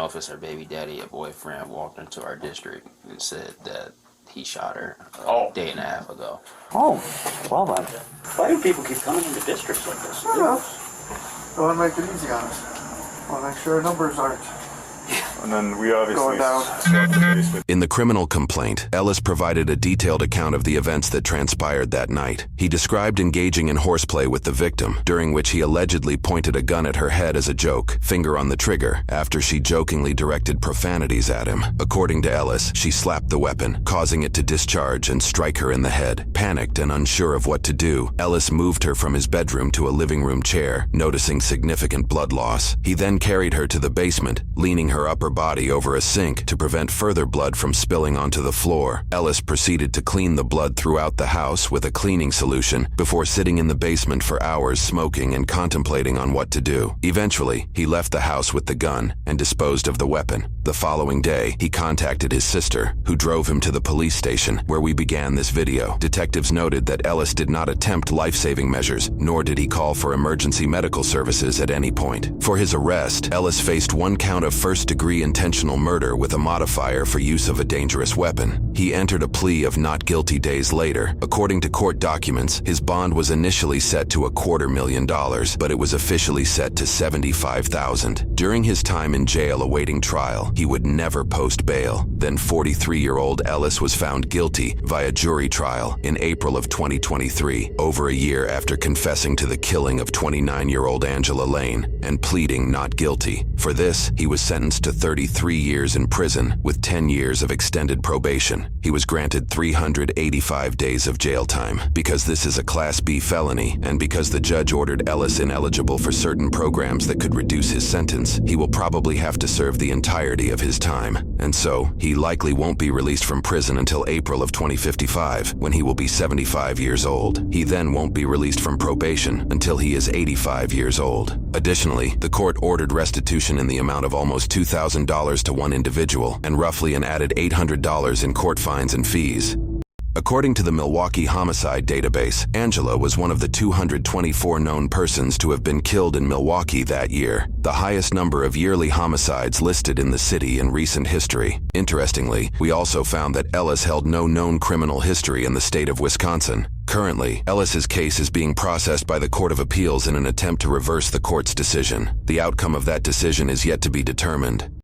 know if it's her baby daddy or boyfriend, walked into our district and said that he shot her a day and a half ago. Oh, well then. Why do people keep coming into districts like this? I don't know. I want to make it easy on us. I want to make sure our numbers aren't And then we obviously going down. swept the basement. In the criminal complaint, Ellis provided a detailed account of the events that transpired that night. He described engaging in horseplay with the victim, during which he allegedly pointed a gun at her head as a joke, finger on the trigger, after she jokingly directed profanities at him. According to Ellis, she slapped the weapon, causing it to discharge and strike her in the head. Panicked and unsure of what to do, Ellis moved her from his bedroom to a living room chair, noticing significant blood loss. He then carried her to the basement, leaning her upper body over a sink to prevent further blood from spilling onto the floor. Ellis proceeded to clean the blood throughout the house with a cleaning solution before sitting in the basement for hours smoking and contemplating on what to do. Eventually, he left the house with the gun and disposed of the weapon. The following day, he contacted his sister, who drove him to the police station where we began this video. Detectives noted that Ellis did not attempt life-saving measures, nor did he call for emergency medical services at any point. For his arrest, Ellis faced 1 count of first-degree intentional murder with a modifier for use of a dangerous weapon. He entered a plea of not guilty days later. According to court documents, his bond was initially set to $250,000, but it was officially set to $75,000. During his time in jail awaiting trial, he would never post bail. Then 43-year-old Ellis was found guilty via jury trial in April of 2023, over a year after confessing to the killing of 29-year-old Angela Lane and pleading not guilty. For this, he was sentenced to 33 years in prison with 10 years of extended probation. He was granted 385 days of jail time. Because this is a Class B felony, and because the judge ordered Ellis ineligible for certain programs that could reduce his sentence, he will probably have to serve the entirety of his time. And so, he likely won't be released from prison until April of 2055, when he will be 75 years old. He then won't be released from probation until he is 85 years old. Additionally, the court ordered restitution in the amount of almost $2,000 to one individual, and roughly an added $800 in court fines and fees. According to the Milwaukee Homicide Database, Angela was one of the 224 known persons to have been killed in Milwaukee that year, the highest number of yearly homicides listed in the city in recent history. Interestingly, we also found that Ellis held no known criminal history in the state of Wisconsin. Currently, Ellis's case is being processed by the Court of Appeals in an attempt to reverse the court's decision. The outcome of that decision is yet to be determined.